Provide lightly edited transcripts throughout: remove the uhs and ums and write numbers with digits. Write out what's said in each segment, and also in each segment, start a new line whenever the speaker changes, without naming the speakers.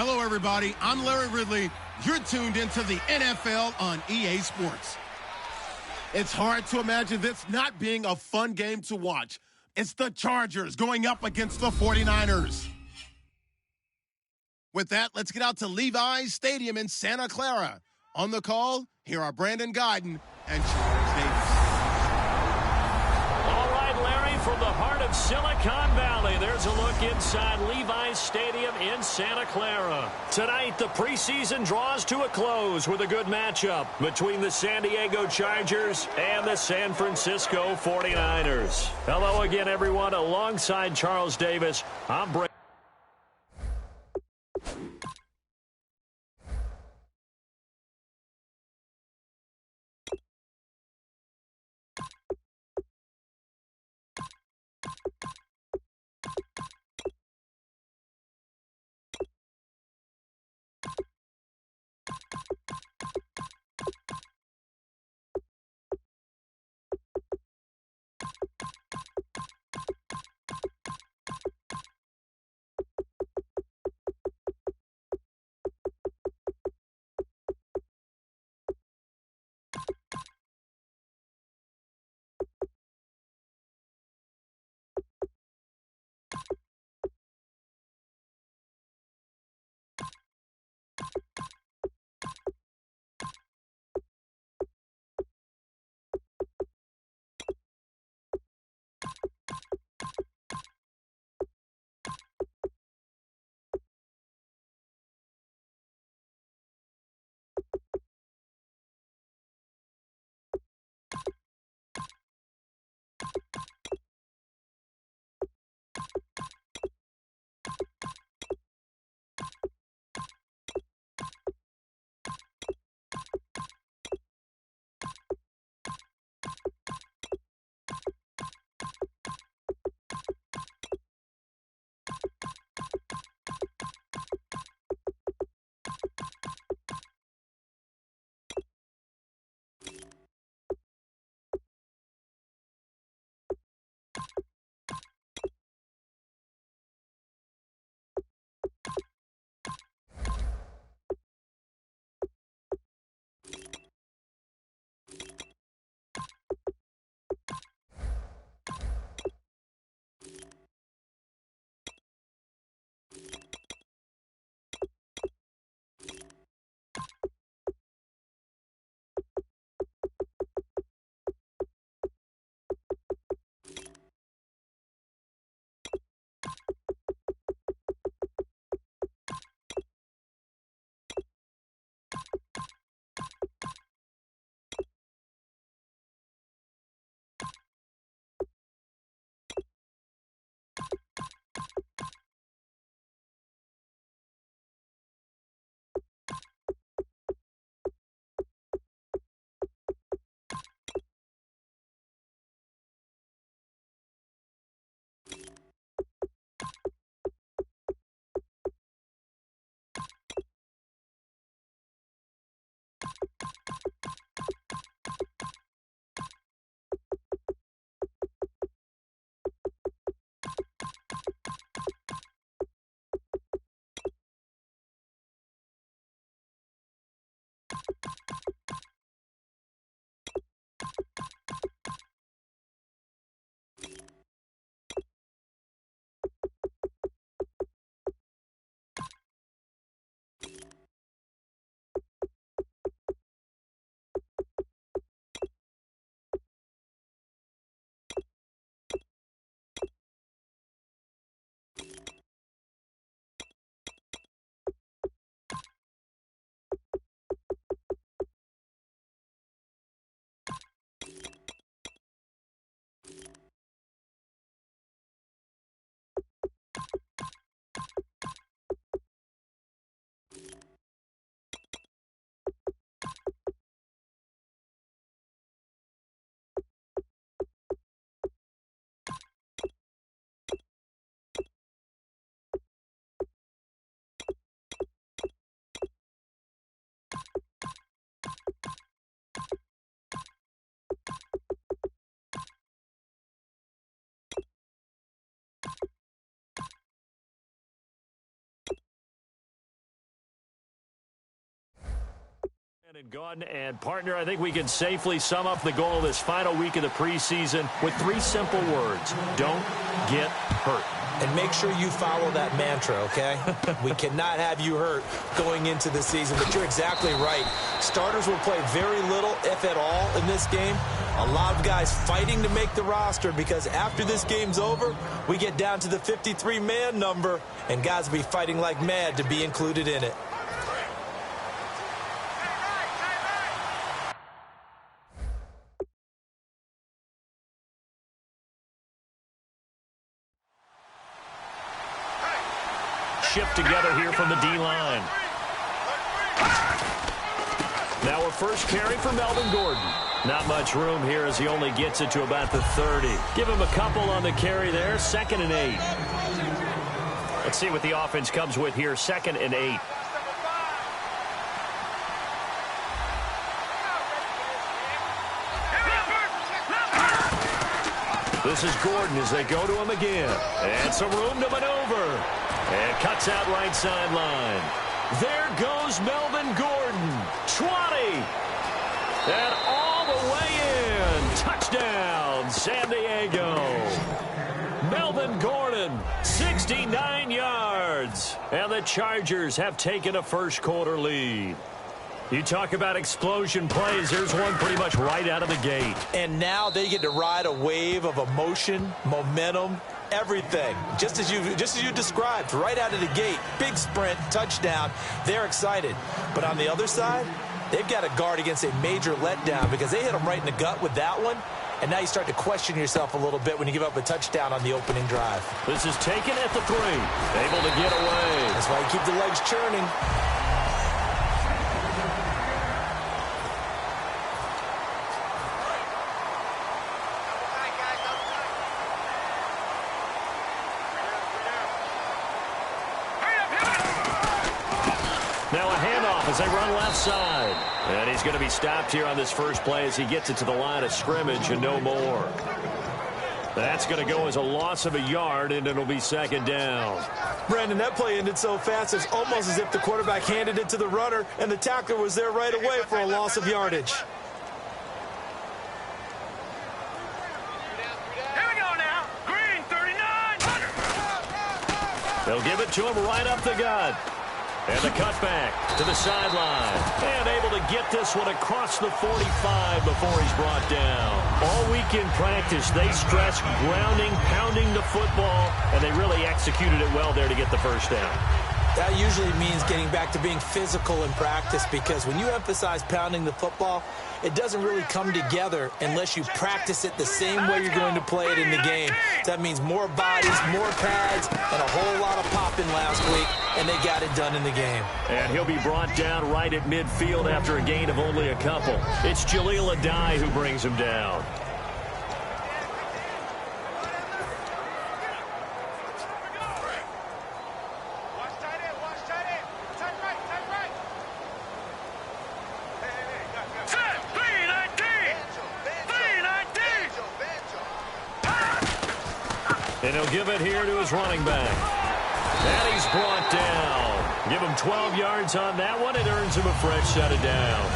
Hello, everybody. I'm Larry Ridley. You're tuned into the NFL on EA Sports. It's hard to imagine this not being a fun game to watch. It's the Chargers going up against the 49ers. With that, let's get out to Levi's Stadium in Santa Clara. On the call, here are Brandon Guyton and Charles Davis.
All right, Larry, from the heart of Silicon Valley, there's a look inside Levi's Stadium in Santa Clara. Tonight, the preseason draws to a close with a good matchup between the San Diego Chargers and the San Francisco 49ers. Hello again, everyone. Alongside Charles Davis, I'm Brandon. Gordon and partner, I think we can safely sum up the goal of this final week of the preseason with 3 simple words. Don't get hurt.
And make sure you follow that mantra, okay? We cannot have you hurt going into the season, but you're exactly right. Starters will play very little, if at all, in this game. A lot of guys fighting to make the roster because after this game's over, we get down to the 53-man number, and guys will be fighting like mad to be included in it.
Shift together here from the D-line. Now a first carry for Melvin Gordon. Not much room here as he only gets it to about the 30. Give him a couple on the carry there. 2nd and 8. Let's see what the offense comes with here. 2nd and 8. This is Gordon as they go to him again. And some room to maneuver. And cuts out right sideline. There goes Melvin Gordon. 20. And all the way in. Touchdown, San Diego. Melvin Gordon, 69 yards. And the Chargers have taken a first-quarter lead. You talk about explosion plays. There's one pretty much right out of the gate.
And now they get to ride a wave of emotion, momentum, everything. Just as you described, right out of the gate. Big sprint, touchdown. They're excited. But on the other side, they've got to guard against a major letdown because they hit them right in the gut with that one. And now you start to question yourself a little bit when you give up a touchdown on the opening drive.
This is taken at the 3. Able to get away.
That's why you keep the legs churning.
Now a handoff as they run left side. And he's going to be stopped here on this first play as he gets it to the line of scrimmage and no more. That's going to go as a loss of a yard, and it'll be 2nd down.
Brandon, that play ended so fast, it's almost as if the quarterback handed it to the runner, and the tackler was there right away for a loss of yardage.
Here we go now. Green, 39.
They'll give it to him right up the gut. And the cutback to the sideline. And able to get this one across the 45 before he's brought down. All week in practice, they stress grounding, pounding the football, and they really executed it well there to get the first down.
That usually means getting back to being physical in practice because when you emphasize pounding the football, it doesn't really come together unless you practice it the same way you're going to play it in the game. That means more bodies, more pads, and a whole lot of popping last week, and they got it done in the game.
And he'll be brought down right at midfield after a gain of only a couple. It's Jaleel Adai who brings him down. And he'll give it here to his running back. And he's brought down. Give him 12 yards on that one. It earns him a fresh set of downs.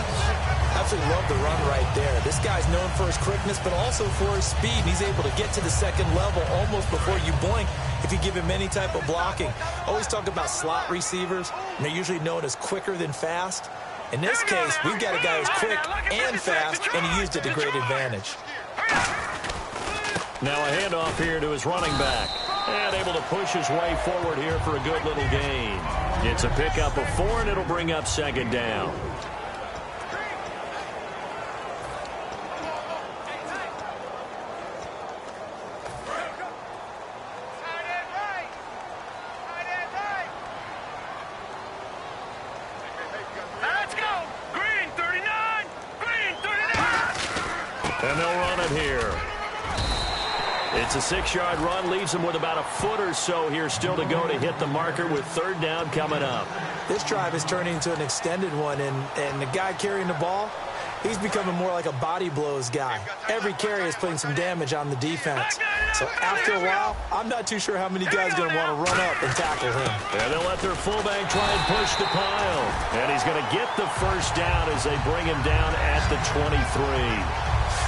Absolutely love the run right there. This guy's known for his quickness, but also for his speed. And he's able to get to the 2nd level almost before you blink if you give him any type of blocking. Always talk about slot receivers, and they're usually known as quicker than fast. In this case, we've got a guy who's quick and fast, and he used it to great advantage.
Now a handoff here to his running back. And able to push his way forward here for a good little gain. It's a pickup of 4, and it'll bring up 2nd down.
Let's go. Green, 39. Green, 39.
And they'll run it here. It's a 6-yard run, leaves him with about a foot or so here still to go to hit the marker with 3rd down coming up.
This drive is turning into an extended one, and the guy carrying the ball, He's becoming more like a body blows guy. Every carry is putting some damage on the defense. So after a while, I'm not too sure how many guys are going to want to run up and tackle him.
And they'll let their fullback try and push the pile. And he's going to get the first down as they bring him down at the 23.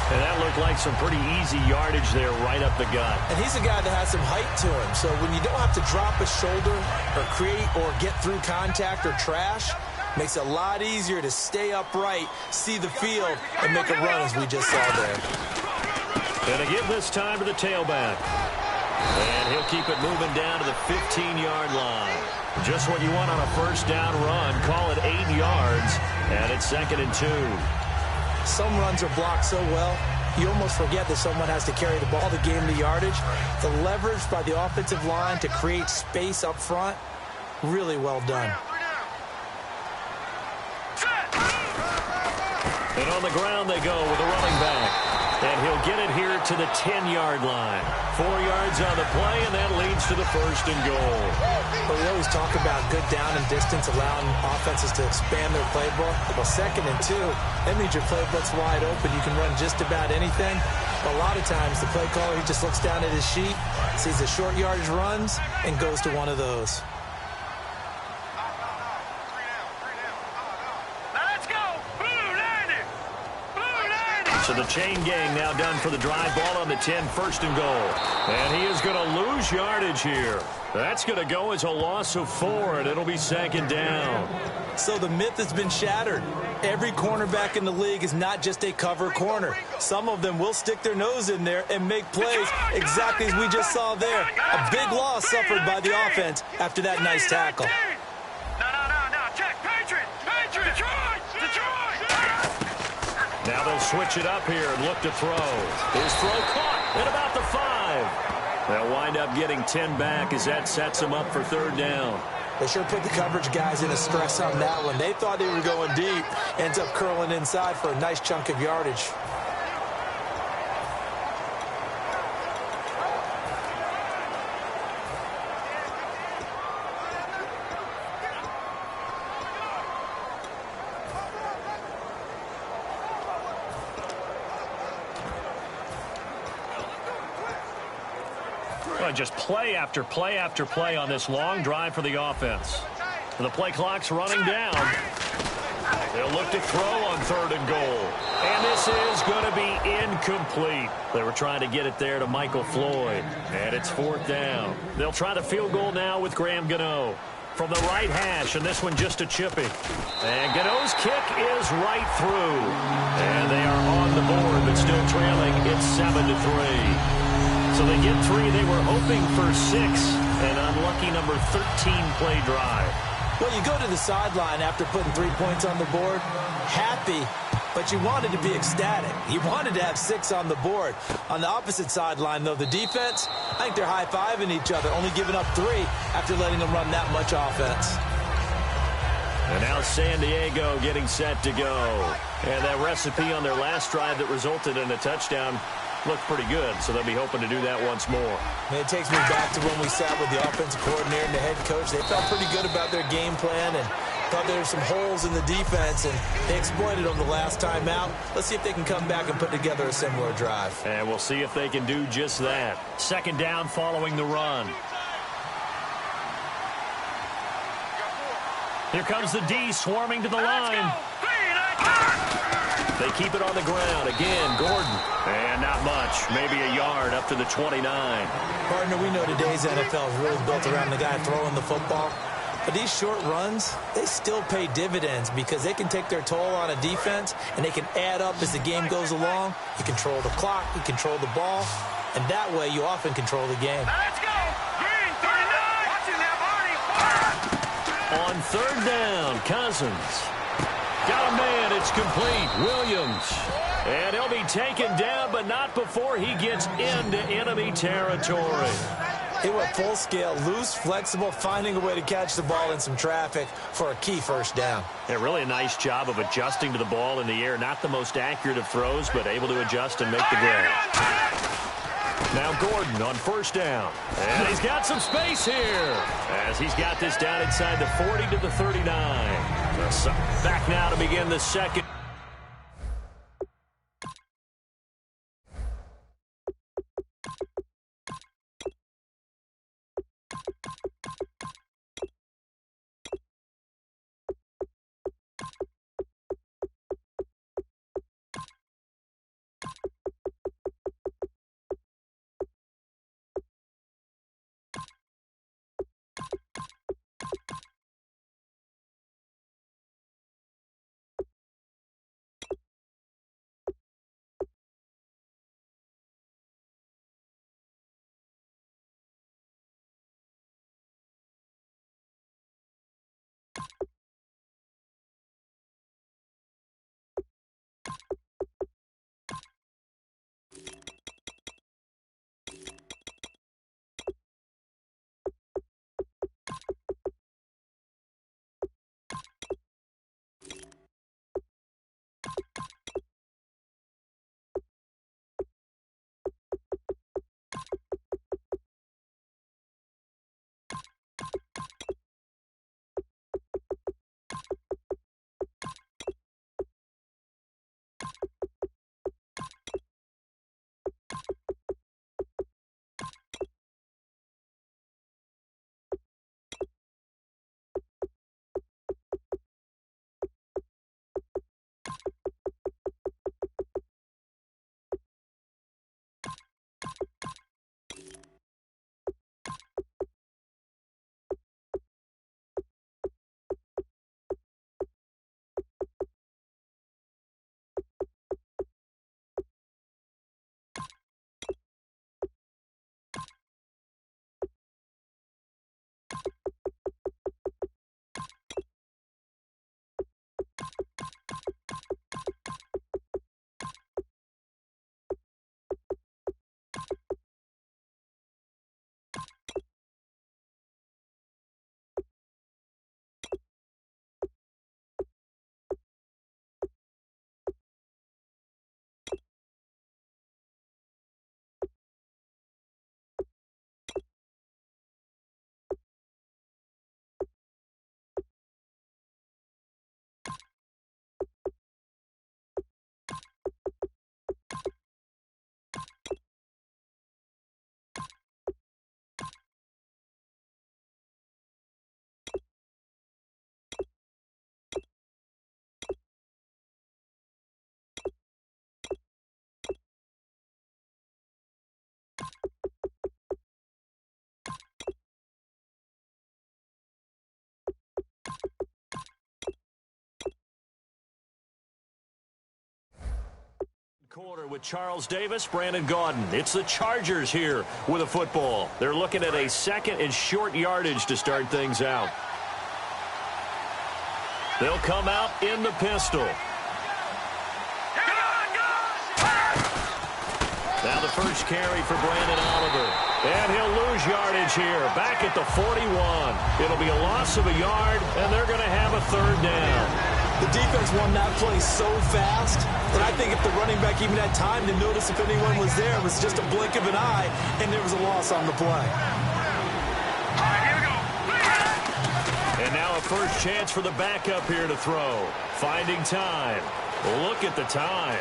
And that looked like some pretty easy yardage there right up the gut.
And he's a guy that has some height to him. So when you don't have to drop a shoulder or create or get through contact or trash, makes it a lot easier to stay upright, see the field, and make a run as we just saw there.
And again this time to the tailback. And he'll keep it moving down to the 15-yard line. Just what you want on a first down run. Call it 8 yards. And it's 2nd and 2.
Some runs are blocked so well, you almost forget that someone has to carry the ball to gain the yardage. The leverage by the offensive line to create space up front, really well done.
And on the ground they go with a running back. And he'll get it here to the 10-yard line. 4 yards on the play, and that leads to the 1st and goal.
But we always talk about good down and distance, allowing offenses to expand their playbook. Well, 2nd and 2, that means your playbook's wide open. You can run just about anything. But a lot of times, the play caller, he just looks down at his sheet, sees the short yardage runs, and goes to one of those.
So the chain gang now done for the drive. Ball on the 10, 1st and goal. And he is going to lose yardage here. That's going to go as a loss of 4, and it'll be 2nd down.
So the myth has been shattered. Every cornerback in the league is not just a cover corner. Some of them will stick their nose in there and make plays exactly as we just saw there. A big loss suffered by the offense after that nice tackle.
Now they'll switch it up here and look to throw. His throw caught at about the 5. They'll wind up getting 10 back as that sets them up for 3rd down.
They sure put the coverage guys in a stress on that one. They thought they were going deep. Ends up curling inside for a nice chunk of yardage.
Just play after play after play on this long drive for the offense. And the play clock's running down. They'll look to throw on 3rd and goal. And this is going to be incomplete. They were trying to get it there to Michael Floyd. And it's 4th down. They'll try the field goal now with Graham Gano from the right hash, and this one just a chippy. And Gano's kick is right through. And they are on the board, but still trailing. It's 7-3. So they get 3. They were hoping for 6. An unlucky number 13 play drive.
Well, you go to the sideline after putting 3 points on the board, happy, but you wanted to be ecstatic. You wanted to have 6 on the board. On the opposite sideline, though, the defense, I think they're high-fiving each other, only giving up 3 after letting them run that much offense.
And now San Diego getting set to go. And that recipe on their last drive that resulted in a touchdown looked pretty good, so they'll be hoping to do that once more.
And it takes me back to when we sat with the offensive coordinator and the head coach. They felt pretty good about their game plan and thought there were some holes in the defense, and they exploited them the last time out. Let's see if they can come back and put together a similar drive.
And we'll see if they can do just that. 2nd down following the run. Here comes the D swarming to the line. They keep it on the ground. Again, Gordon. And not much. Maybe a yard up to the 29.
Partner, we know today's NFL is really built around the guy throwing the football. But these short runs, they still pay dividends because they can take their toll on a defense, and they can add up as the game goes along. You control the clock, you control the ball, and that way you often control the game.
Let's go! Green, 39! Watching that, Barney!
On 3rd down, Cousins. Got a man, it's complete. Williams. And he'll be taken down, but not before he gets into enemy territory.
He went full scale, loose, flexible, finding a way to catch the ball in some traffic for a key 1st down.
Yeah, really a nice job of adjusting to the ball in the air. Not the most accurate of throws, but able to adjust and make the grab. Now Gordon on 1st down. And he's got some space here as he's got this down inside the 40 to the 39. Back now to begin the 2nd. quarter with Charles Davis, Brandon Gaudin. It's the Chargers here with a football. They're looking at a second and short yardage to start things out. They'll come out in the pistol. Now the first carry for Brandon Oliver. And he'll lose yardage here. Back at the 41. It'll be a loss of a yard, and they're going to have a third down.
The defense won that play so fast that I think if the running back even had time to notice if anyone was there, it was just a blink of an eye, and there was a loss on the play.
All right, here we go.
And now a first chance for the backup here to throw. Finding time. Look at the time.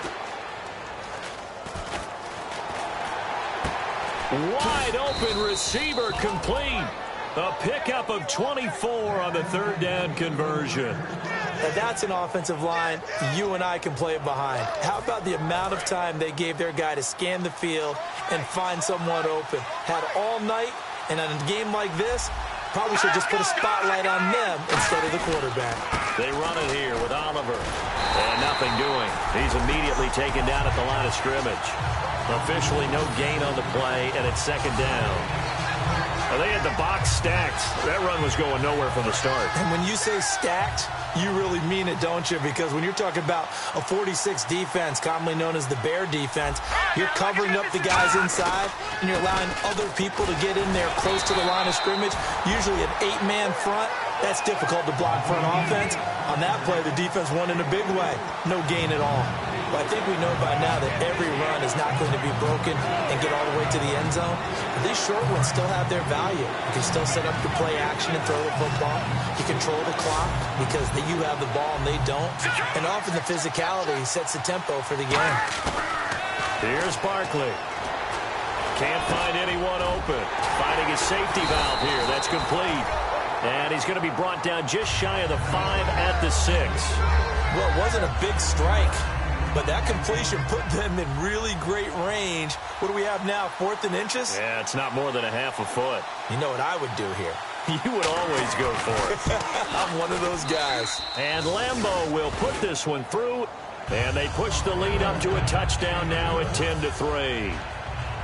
Wide open receiver complete. A pickup of 24 on the third down conversion.
Now that's an offensive line you and I can play behind. How about the amount of time they gave their guy to scan the field and find someone open? Had all night, and in a game like this, probably should just put a spotlight on them instead of the quarterback.
They run it here with Oliver. And nothing doing. He's immediately taken down at the line of scrimmage. Officially no gain on the play, and it's second down. Well, they had the box stacked. That run was going nowhere from the start.
And when you say stacked, you really mean it, don't you? Because when you're talking about a 46 defense, commonly known as the Bear defense, you're covering up the guys inside, and you're allowing other people to get in there close to the line of scrimmage, usually an 8-man front. That's difficult to block for an offense. On that play, the defense won in a big way. No gain at all. But I think we know by now that every run is not going to be broken and get all the way to the end zone. But these short ones still have their value. You can still set up the play action and throw the football. You control the clock because you have the ball and they don't. And often the physicality sets the tempo for the game.
Here's Barkley. Can't find anyone open. Finding his safety valve here. That's complete. And he's going to be brought down just shy of the 5 at the 6.
Well, it wasn't a big strike, but that completion put them in really great range. What do we have now, 4th and inches?
Yeah, it's not more than a half a foot.
You know what I would do here?
You would always go for it.
I'm one of those guys.
And Lambeau will put this one through. And they push the lead up to a touchdown now at 10-3.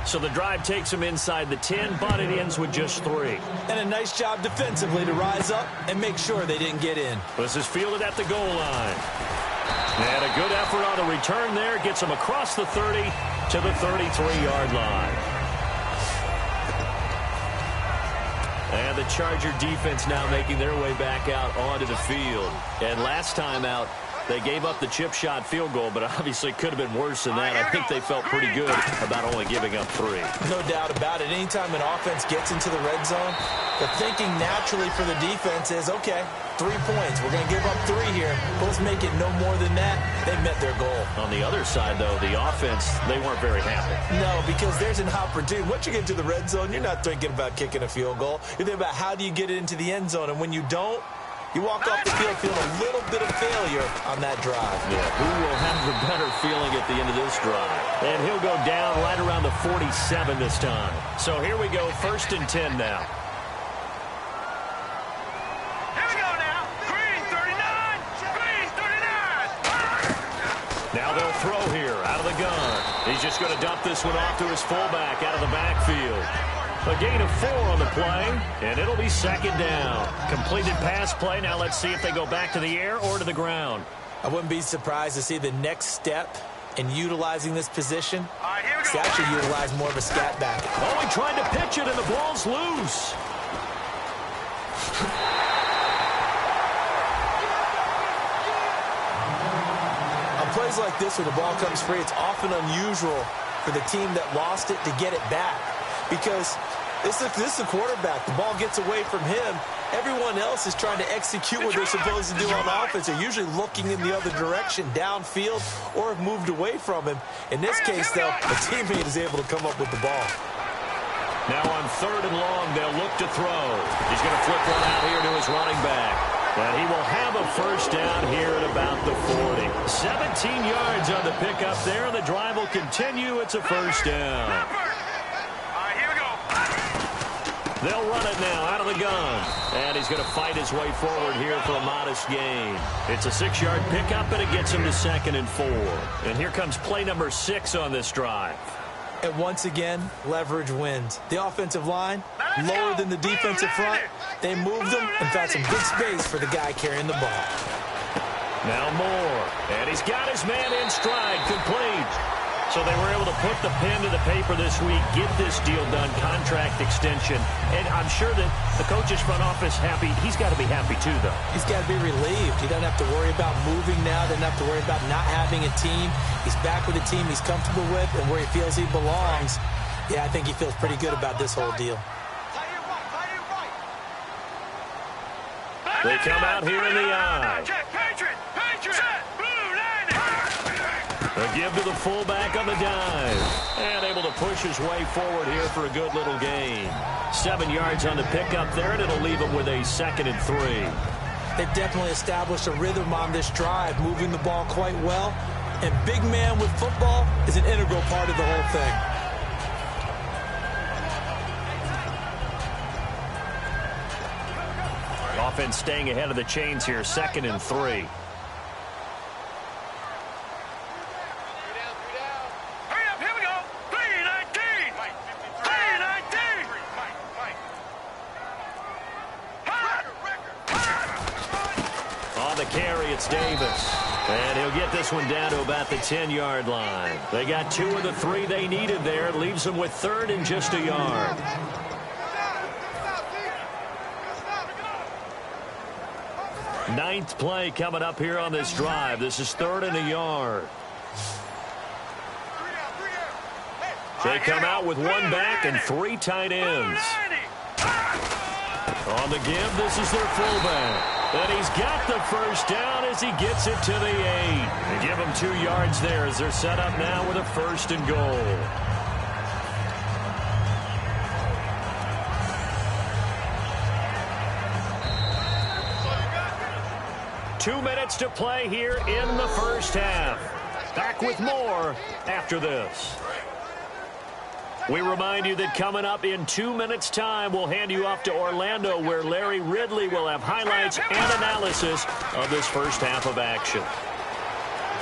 So the drive takes them inside the 10, but it ends with just 3.
And a nice job defensively to rise up and make sure they didn't get in.
This is fielded at the goal line. And a good effort on the return there. Gets them across the 30 to the 33-yard line. And the Charger defense now making their way back out onto the field. And last time out, they gave up the chip shot field goal, but obviously could have been worse than that. I think they felt pretty good about only giving up 3.
No doubt about it. Anytime an offense gets into the red zone, the thinking naturally for the defense is, okay, 3 points. We're going to give up 3 here, but let's make it no more than that. They met their goal.
On the other side, though, the offense, they weren't very happy.
No, because there's an opportunity. Once you get to the red zone, you're not thinking about kicking a field goal. You're thinking about how do you get it into the end zone, and when you don't, you walk off the field feeling a little bit of failure on that drive.
Yeah, who will have the better feeling at the end of this drive? And he'll go down right around the 47 this time. So here we go, 1st and 10 now.
Here we go now. Green 39. Green 39.
Now they'll throw here out of the gun. He's just going to dump this one off to his fullback out of the backfield. A gain of 4 on the play, and it'll be second down. Completed pass play. Now let's see if they go back to the air or to the ground.
I wouldn't be surprised to see the next step in utilizing this position.
All right, here we
It's
go.
actually utilize more of a scat back.
Oh, he tried to pitch it, and the ball's loose.
On plays like this where the ball comes free, it's often unusual for the team that lost it to get it back. Because this is a quarterback. The ball gets away from him. Everyone else is trying to execute what they're supposed to do on offense. They're usually looking in the other direction, downfield, or have moved away from him. In this case, though, a teammate is able to come up with the ball.
Now on 3rd and long, they'll look to throw. He's going to flip one out here to his running back. And he will have a first down here at about the 40. 17 yards on the pickup there, and the drive will continue. It's a first down. They'll run it now out of the gun. And he's going to fight his way forward here for a modest gain. It's a 6-yard pickup, and it gets him to 2nd and 4. And here comes play number 6 on this drive.
And once again, leverage wins. The offensive line, lower than the defensive front. They moved them and found some good space for the guy carrying the ball.
Now Moore. And he's got his man in stride, complete. So they were able to put the pen to the paper this week, get this deal done, contract extension. And I'm sure that the coach's front office happy. He's got to be happy too, though.
He's got to be relieved. He doesn't have to worry about moving now. Doesn't have to worry about not having a team. He's back with a team he's comfortable with and where he feels he belongs. Yeah, I think he feels pretty good about this whole deal.
They come out here in the eye. A give to the fullback on the dive. And able to push his way forward here for a good little gain. 7 yards on the pickup there, and it'll leave him with a 2nd and 3.
They've definitely established a rhythm on this drive, moving the ball quite well. And big man with football is an integral part of the whole thing.
Offense staying ahead of the chains here, 2nd and 3. Carry, it's Davis. And he'll get this one down to about the 10-yard line. They got 2 of the 3 they needed there. It leaves them with 3rd and just a yard. Ninth play coming up here on this drive. This is 3rd and a yard. They come out with 1 back and 3 tight ends. On the give, this is their fullback. And he's got the first down as he gets it to the 8. They give him 2 yards there as they're set up now with a 1st and goal. Two minutes to play here in the first half. Back with more after this. We remind you that coming up in 2 minutes' time, we'll hand you off to Orlando, where Larry Ridley will have highlights and analysis of this first half of action.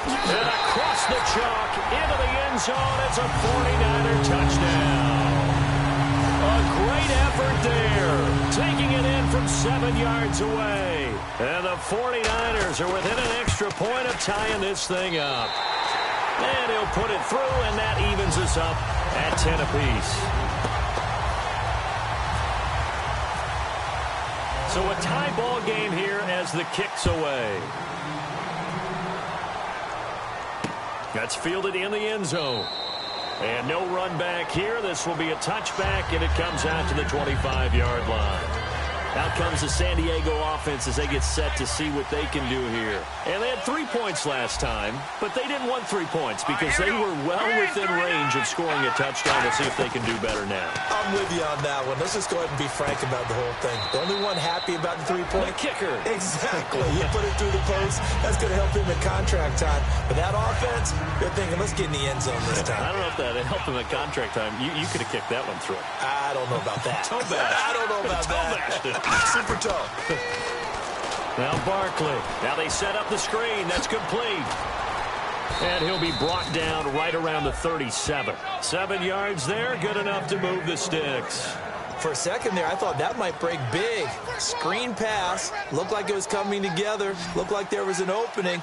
And across the chalk, into the end zone, it's a 49er touchdown. A great effort there, taking it in from 7 yards away. And the 49ers are within an extra point of tying this thing up. And he'll put it through, and that evens us up at 10 apiece. So a tie ball game here as the kick's away. That's fielded in the end zone. And no run back here. This will be a touchback, and it comes out to the 25-yard line. Out comes the San Diego offense as they get set to see what they can do here. And they had 3 points last time, but they didn't want 3 points because they were well within range of scoring a touchdown. To see if they can do better now.
I'm with you on that one. Let's just go ahead and be frank about the whole thing. The only one happy about the 3-point.
The kicker.
Exactly. You put it through the post. That's going to help him at contract time. But that offense, they're thinking, let's get in the end zone this time.
I don't know if that helped him at contract time. You could have kicked that one through.
I don't know about that.
Toe bash.
I don't know about that. Super toe.
Now Barkley. Now they set up the screen. That's complete. And he'll be brought down right around the 37. 7 yards there. Good enough to move the sticks.
For a second there, I thought that might break big. Screen pass. Looked like it was coming together. Looked like there was an opening.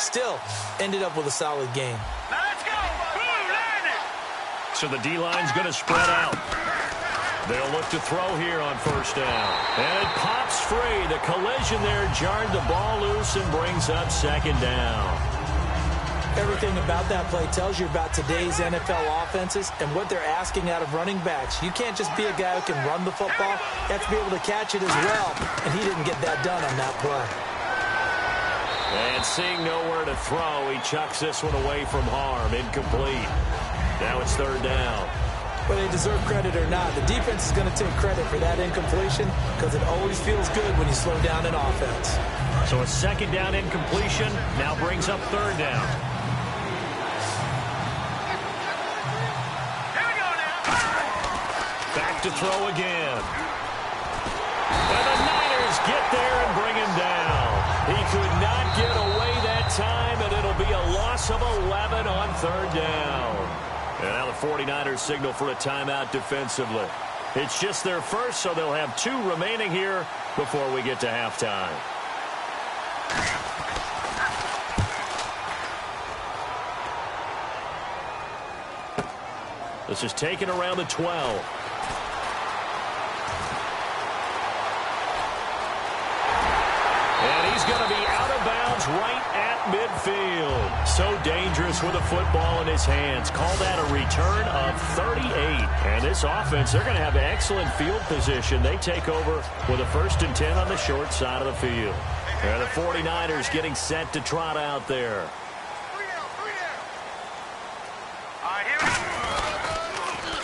Still, ended up with a solid game.
Let's go.
So the D-line's going to spread out. They'll look to throw here on first down. And it pops free. The collision there jarred the ball loose and brings up 2nd down.
Everything about that play tells you about today's NFL offenses and what they're asking out of running backs. You can't just be a guy who can run the football. You have to be able to catch it as well. And he didn't get that done on that play.
And seeing nowhere to throw, he chucks this one away from harm. Incomplete. Now it's 3rd down.
Whether they deserve credit or not, the defense is going to take credit for that incompletion because it always feels good when you slow down an offense.
So a 2nd down incompletion now brings up 3rd down. Back back to throw again. And the Niners get there and bring him down. He could not get away that time, and it'll be a loss of 11 on third down. And now the 49ers signal for a timeout defensively. It's just their first, so they'll have 2 remaining here before we get to halftime. This is taken around the 12. And he's going to be out of bounds right at midfield. So dangerous with a football in his hands. Call that a return of 38. And this offense, they're going to have excellent field position. They take over with a 1st and 10 on the short side of the field. And the 49ers getting set to trot out there.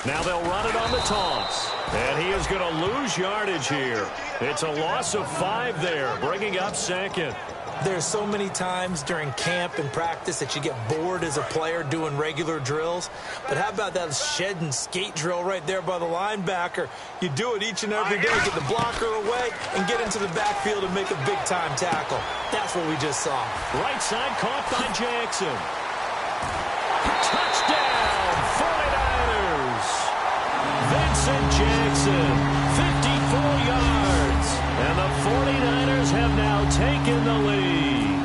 Now they'll run it on the toss. And he is going to lose yardage here. It's a loss of 5 there, bringing up 2nd.
There's so many times during camp and practice that you get bored as a player doing regular drills. But how about that shed and skate drill right there by the linebacker? You do it each and every day. Get the blocker away and get into the backfield and make a big-time tackle. That's what we just saw.
Right side caught by Jackson. Touchdown, 49ers. Vincent Jackson, 54 yards. And the 49ers have now taken the lead.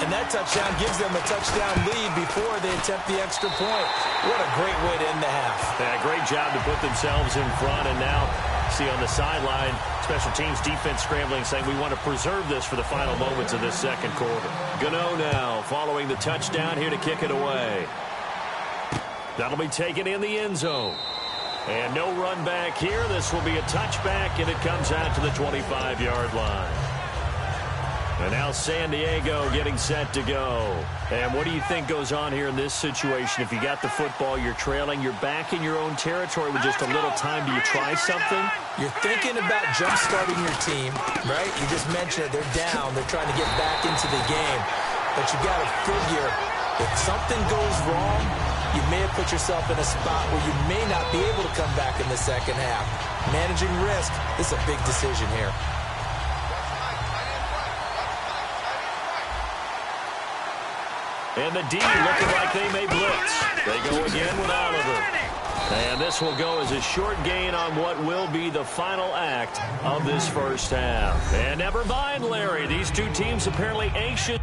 And that touchdown gives them a touchdown lead before they attempt the extra point. What a great way to end the half.
Yeah, great job to put themselves in front. And now, see on the sideline, special teams defense scrambling, saying we want to preserve this for the final moments of this second quarter. Gano now following the touchdown here to kick it away. That'll be taken in the end zone. And no run back here. This will be a touchback, and it comes out to the 25-yard line. And now San Diego getting set to go. And what do you think goes on here in this situation? If you got the football, you're trailing, you're back in your own territory with just a little time. Do you try something?
You're thinking about jump-starting your team, right? You just mentioned it. They're down. They're trying to get back into the game. But you got to figure if something goes wrong, you may have put yourself in a spot where you may not be able to come back in the second half. Managing risk is a big decision here.
And the D looking like they may blitz. They go again with Oliver. And this will go as a short gain on what will be the final act of this first half. And never mind, Larry. These two teams apparently anxious.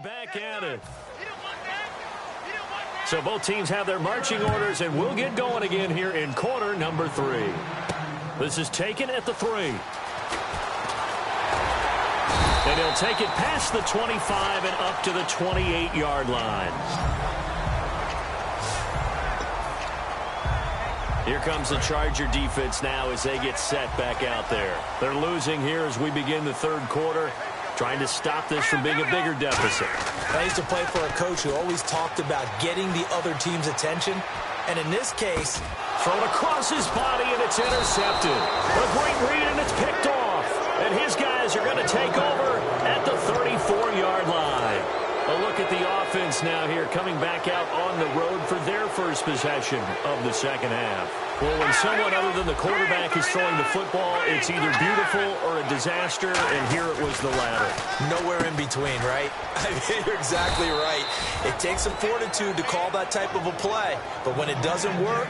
Back at it. So both teams have their marching orders, and we'll get going again here in quarter number 3. This is taken at the 3. And he'll take it past the 25 and up to the 28-yard line. Here comes the Charger defense now as they get set back out there. They're losing here as we begin the third quarter, trying to stop this from being a bigger deficit.
I used to play for a coach who always talked about getting the other team's attention. And in this case,
thrown across his body, and it's intercepted. A great read, and it's picked off. And his guys are going to take over at the 34-yard line. A look at the offense now here, coming back out on the road for their first possession of the second half. Well, when someone other than the quarterback is throwing the football, it's either beautiful or a disaster, and here it was the latter.
Nowhere in between, right? I mean, you're exactly right. It takes some fortitude to call that type of a play, but when it doesn't work,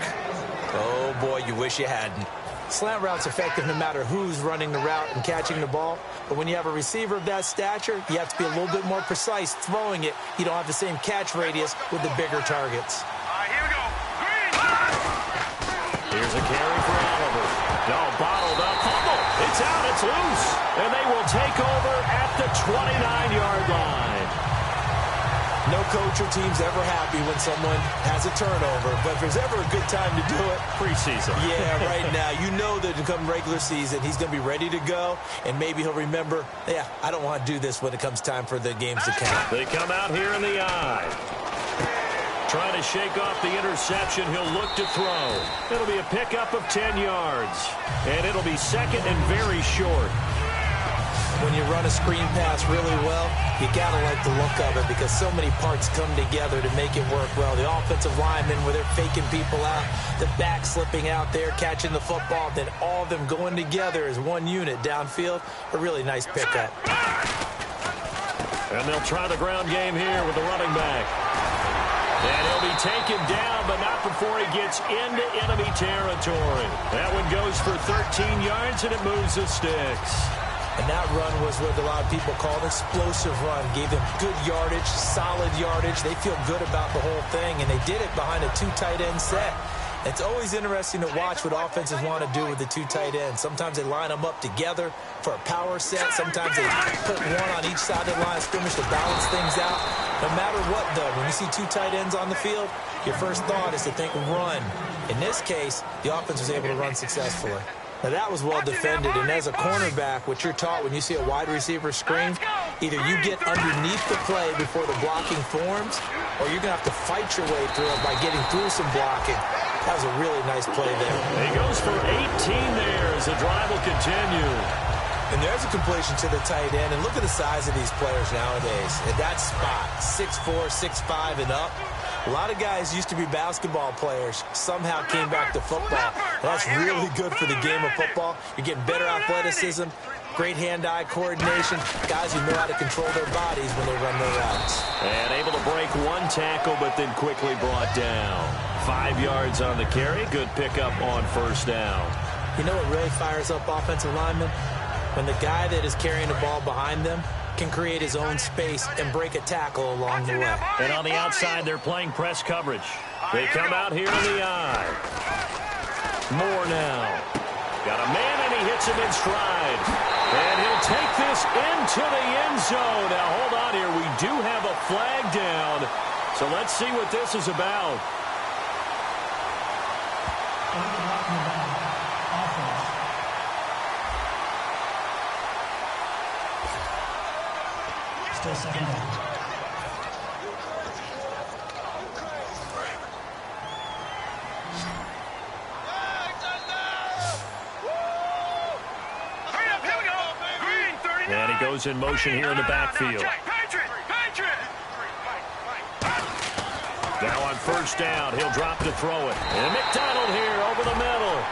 oh boy, you wish you hadn't. Slant route's effective no matter who's running the route and catching the ball. But when you have a receiver of that stature, you have to be a little bit more precise throwing it. You don't have the same catch radius with the bigger targets.
Here we go. Green.
Here's a carry for Oliver. No, bottled up. Fumble. It's out. It's loose. And they will take over at the 29-yard line.
No coach or team's ever happy when someone has a turnover, but if there's ever a good time to do it,
preseason.
Yeah, right now. You know that come regular season, he's going to be ready to go, and maybe he'll remember, yeah, I don't want to do this when it comes time for the games to count.
They come out here in the eye. Trying to shake off the interception. He'll look to throw. It'll be a pickup of 10 yards, and it'll be second and very short.
When you run a screen pass really well, you got to like the look of it because so many parts come together to make it work well. The offensive linemen, where they're faking people out, the back slipping out there, catching the football, then all of them going together as one unit downfield. A really nice pickup.
And they'll try the ground game here with the running back. And he'll be taken down, but not before he gets into enemy territory. That one goes for 13 yards, and it moves the sticks.
And that run was what a lot of people call an explosive run. Gave them good yardage, solid yardage. They feel good about the whole thing, and they did it behind a 2 tight end set. It's always interesting to watch what offenses want to do with the 2 tight ends. Sometimes they line them up together for a power set. Sometimes they put one on each side of the line of scrimmage to balance things out. No matter what, though, when you see 2 tight ends on the field, your first thought is to think run. In this case, the offense was able to run successfully. Now, that was well defended, and as a cornerback, what you're taught when you see a wide receiver screen, either you get underneath the play before the blocking forms, or you're going to have to fight your way through it by getting through some blocking. That was a really nice play there.
He goes for 18 there as the drive will continue.
And there's a completion to the tight end, and look at the size of these players nowadays. At that spot, 6'4", 6'5", and up. A lot of guys used to be basketball players, somehow came back to football. That's really good for the game of football. You're getting better athleticism, great hand-eye coordination, guys who know how to control their bodies when they run their routes.
And able to break one tackle, but then quickly brought down. 5 yards on the carry, good pickup on first down.
You know what really fires up offensive linemen? When the guy that is carrying the ball behind them can create his own space and break a tackle along the way.
And on the outside, they're playing press coverage. They come out here in the eye. Moore now. Got a man, and he hits him in stride. And he'll take this into the end zone. Now, hold on here. We do have a flag down. So let's see what this is about.
Still second down.
And he goes in motion here in the backfield. Now on first down, he'll drop to throw it. And McDonald here over the middle.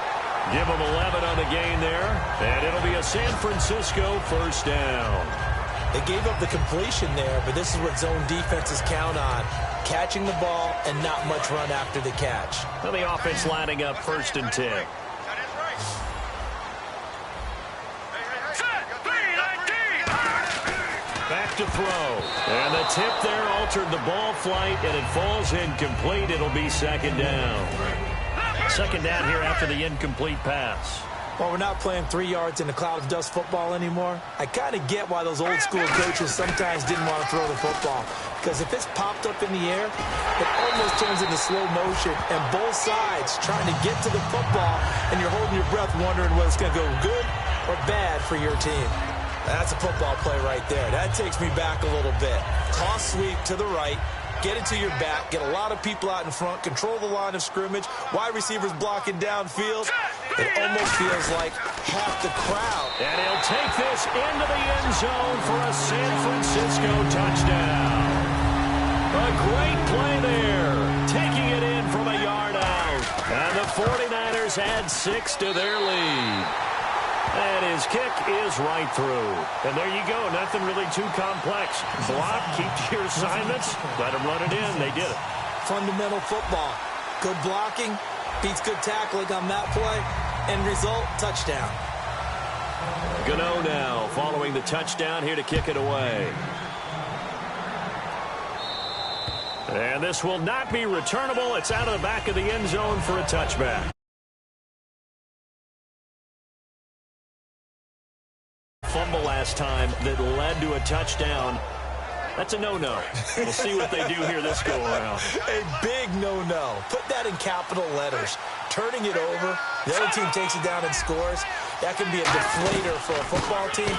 Give him 11 on the gain there. And it'll be a San Francisco first down.
They gave up the completion there, but this is what zone defenses count on. Catching the ball and not much run after the catch.
Well, the offense lining up 1st and 10. Back left to throw. And the tip there altered the ball flight, and it falls incomplete. It'll be second down. Second down here after the incomplete pass.
Well, we're not playing 3 yards in a cloud of dust football anymore. I kind of get why those old school coaches sometimes didn't want to throw the football. Because if it's popped up in the air, it almost turns into slow motion. And both sides trying to get to the football, and you're holding your breath wondering whether it's going to go good or bad for your team. That's a football play right there. That takes me back a little bit. Toss sweep to the right. Get it to your back, get a lot of people out in front, control the line of scrimmage, wide receivers blocking downfield. It almost feels like half the crowd.
And he'll take this into the end zone for a San Francisco touchdown. A great play there, taking it in from a yard out. And the 49ers add 6 to their lead. And his kick is right through. And there you go. Nothing really too complex. Block, keep to your assignments, let them run it in. They did it.
Fundamental football. Good blocking, beats good tackling on that play. End result, touchdown.
Gano now following the touchdown here to kick it away. And this will not be returnable. It's out of the back of the end zone for a touchback. Fumble last time that led to a touchdown. That's a no-no. We'll see what they do here this go-around.
A big no-no. Put that in capital letters. Turning it over, the other team takes it down and scores. That can be a deflator for a football team.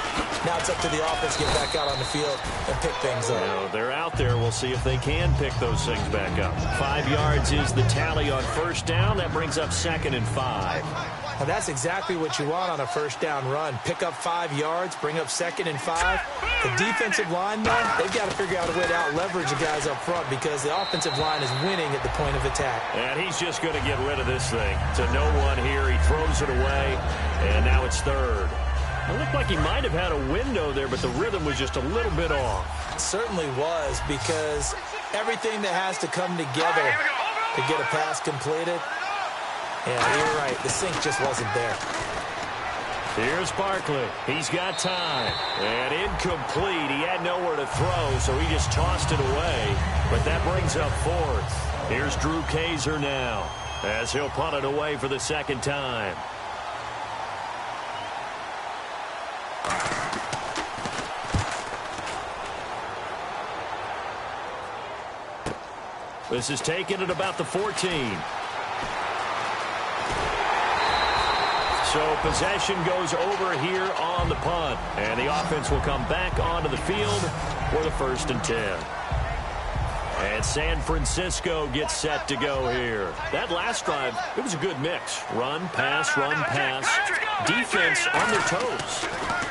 Now it's up to the offense to get back out on the field and pick things up.
You know, they're out there. We'll see if they can pick those things back up. 5 yards is the tally on first down. That brings up 2nd and 5.
Now that's exactly what you want on a first down run. Pick up 5 yards, bring up 2nd and 5. The defensive line, though, they've got to figure out a way to out-leverage the guys up front because the offensive line is winning at the point of attack.
And he's just going to get rid of this thing. To no one here. He throws it away, and now it's 3rd. It looked like he might have had a window there, but the rhythm was just a little bit off.
It certainly was because everything that has to come together to get a pass completed. Yeah, you're right. The sync just wasn't there.
Here's Barkley. He's got time. And incomplete. He had nowhere to throw, so he just tossed it away. But that brings up 4th. Here's Drew Kaiser now as he'll punt it away for the 2nd time. This is taken at about the 14. So possession goes over here on the punt. And the offense will come back onto the field for the 1st and 10. And San Francisco gets set to go here. That last drive, it was a good mix. Run, pass, defense on their toes.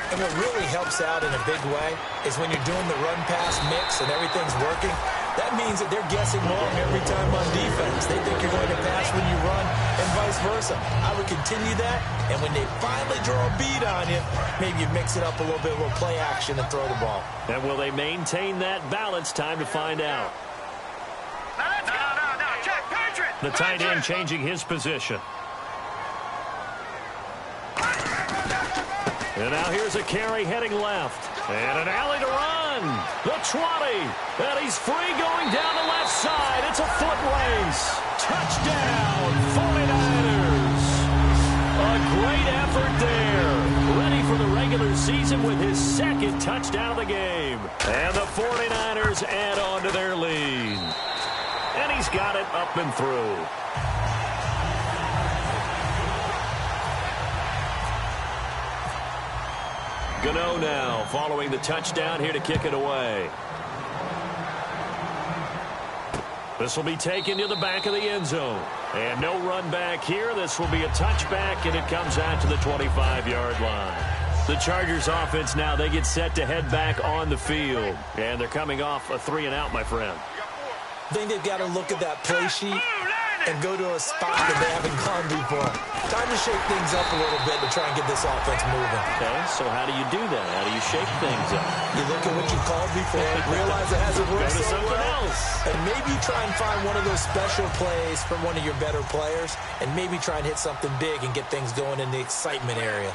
And what really helps out in a big way is when you're doing the run-pass mix and everything's working, that means that they're guessing wrong every time on defense. They think you're going to pass when you run and vice versa. I would continue that, and when they finally draw a bead on you, maybe you mix it up a little bit, a little play action and throw the ball.
And will they maintain that balance? Time to find out. The tight end changing his position. And now here's a carry heading left. And an alley to run. The 20. And he's free going down the left side. It's a foot race. Touchdown, 49ers. A great effort there. Ready for the regular season with his 2nd touchdown of the game. And the 49ers add on to their lead. And he's got it up and through. Gano now following the touchdown here to kick it away. This will be taken to the back of the end zone. And no run back here. This will be a touchback, and it comes out to the 25-yard line. The Chargers offense now, they get set to head back on the field. And they're coming off a 3-and-out, my friend.
I think they've got to look at that play sheet and go to a spot that they haven't gone before. Time to shake things up a little bit to try and get this offense moving.
Okay, so how do you do that? How do you shake things up?
You look at what you called before, realize it hasn't worked so well, and maybe try and find one of those special plays from one of your better players, and maybe try and hit something big and get things going in the excitement area.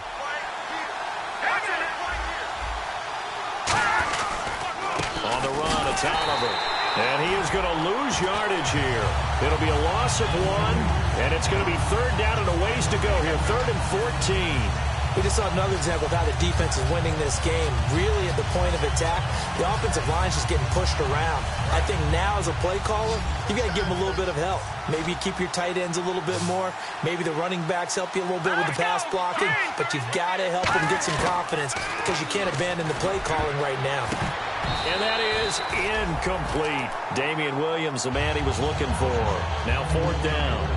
It's Oliver. And he is going to lose yardage here. It'll be a loss of 1, and it's going to be 3rd down and a ways to go here. 3rd and 14.
We just saw another example of how the defense is winning this game. Really at the point of attack, the offensive line is just getting pushed around. I think now as a play caller, you got to give them a little bit of help. Maybe keep your tight ends a little bit more. Maybe the running backs help you a little bit with the pass blocking. But you've got to help them get some confidence because you can't abandon the play calling right now.
And that is incomplete. Damian Williams, the man he was looking for. Now 4th down.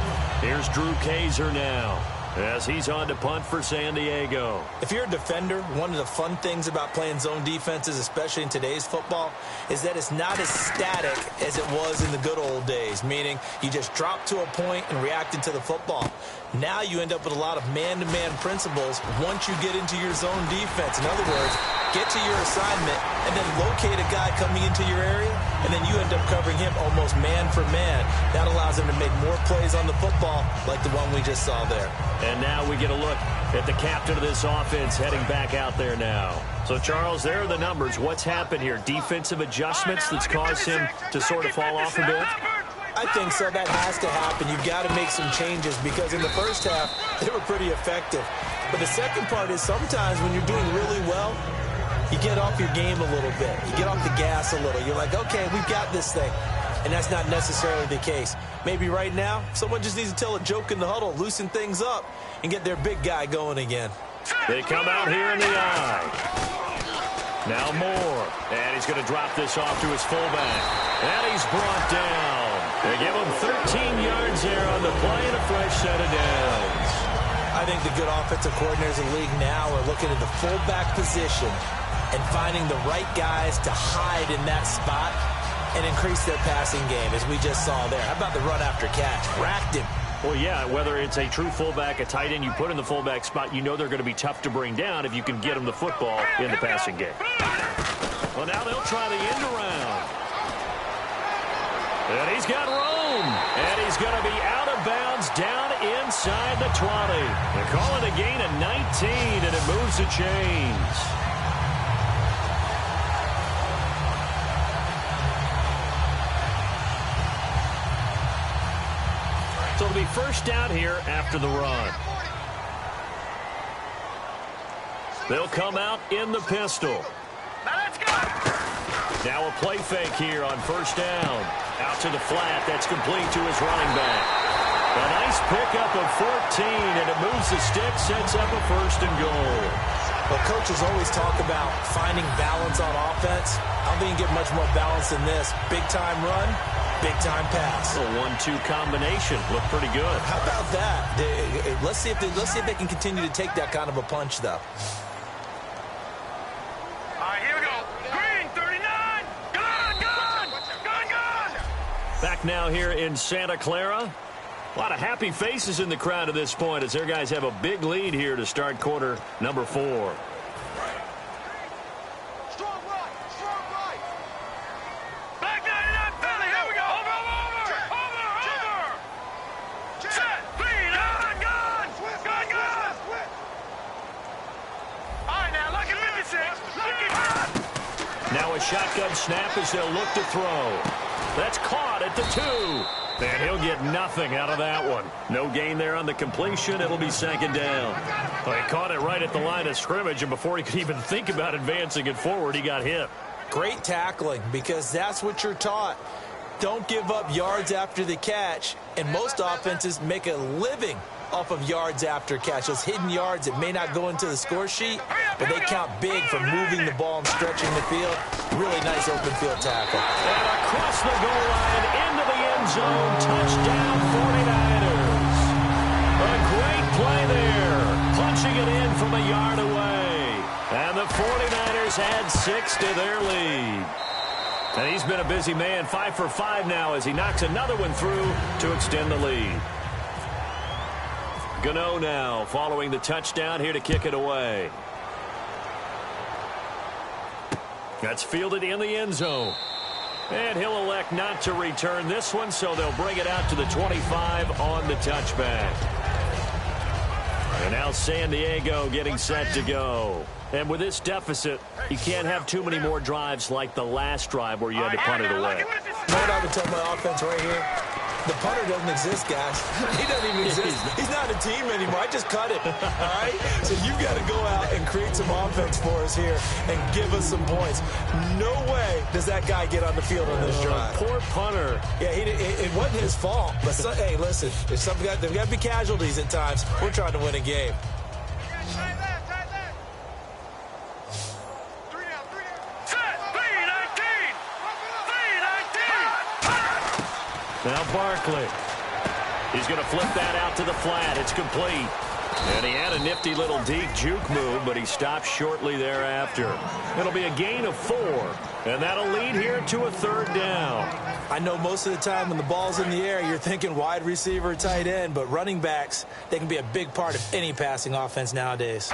Here's Drew Kaiser now, as he's on to punt for San Diego.
If you're a defender, one of the fun things about playing zone defenses, especially in today's football, is that it's not as static as it was in the good old days, meaning you just drop to a point and react into the football. Now you end up with a lot of man-to-man principles once you get into your zone defense. In other words, get to your assignment and then locate a guy coming into your area, and then you end up covering him almost man for man. That allows him to make more plays on the football like the one we just saw there.
And now we get a look at the captain of this offense heading back out there now. So, Charles, there are the numbers. What's happened here? Defensive adjustments that's caused him to sort of fall off a bit?
I think so. That has to happen. You've got to make some changes because in the first half, they were pretty effective. But the second part is sometimes when you're doing really well, you get off your game a little bit. You get off the gas a little. You're like, okay, we've got this thing. And that's not necessarily the case. Maybe right now, someone just needs to tell a joke in the huddle, loosen things up, and get their big guy going again.
They come out here in the eye. Now Moore. And he's going to drop this off to his fullback. And he's brought down. They give him 13 yards there on the play and a fresh set of downs.
I think the good offensive coordinators in the league now are looking at the fullback position and finding the right guys to hide in that spot and increase their passing game, as we just saw there. How about the run after catch? Racked him.
Well, yeah, whether it's a true fullback, a tight end you put in the fullback spot, you know they're going to be tough to bring down if you can get them the football in the passing game. Well, now they'll try the end around. And he's got room. And he's going to be out of bounds down inside the 20. They call it a gain of 19, and it moves the chains. So it'll be first down here after the run. They'll come out in the pistol.
Now let's go.
Now a play fake here on first down. Out to the flat. That's complete to his running back. A nice pickup of 14, and it moves the stick, sets up a 1st and goal.
Well, coaches always talk about finding balance on offense. I don't think you get much more balance than this. Big-time run, big-time pass.
A 1-2 combination. Looked pretty good.
How about that? Let's see if they can continue to take that kind of a punch, though.
All right, here we go. Green, 39. Gun.
Back now here in Santa Clara. A lot of happy faces in the crowd at this point as their guys have a big lead here to start quarter number 4.
Strong right. Back 99, Philly, here we go. Over. Set, clean, gun. All right, now, look at 56.
Now a shotgun snap as they'll look to throw. That's caught at the 2. And he'll get nothing out of that one. No gain there on the completion. It'll be 2nd down. Well, he caught it right at the line of scrimmage, and before he could even think about advancing it forward, he got hit.
Great tackling, because that's what you're taught. Don't give up yards after the catch, and most offenses make a living off of yards after catch. Those hidden yards that may not go into the score sheet, but they count big for moving the ball and stretching the field. Really nice open field tackle.
And across the goal line into the end zone. Touchdown 49ers. A great play there. Punching it in from a yard away. And the 49ers add 6 to their lead. And he's been a busy man. 5 for 5 now as he knocks another one through to extend the lead. Gano now following the touchdown here to kick it away. That's fielded in the end zone. And he'll elect not to return this one, so they'll bring it out to the 25 on the touchback. And now San Diego getting set to go. And with this deficit, you can't have too many more drives like the last drive where you had to punt it away.
You know what I would tell my offense right here? The punter doesn't exist, guys. He doesn't even exist. He's not a team anymore. I just cut it, all right? So you've got to go out and create some offense for us here and give us some points. No way does that guy get on the field on this drive.
Poor punter.
Yeah, it wasn't his fault. But, hey, listen, there's got to be casualties at times. We're trying to win a game.
Now Barkley. He's going to flip that out to the flat. It's complete. And he had a nifty little deep juke move, but he stopped shortly thereafter. It'll be a gain of 4, and that'll lead here to a 3rd down.
I know most of the time when the ball's in the air, you're thinking wide receiver, tight end, but running backs, they can be a big part of any passing offense nowadays.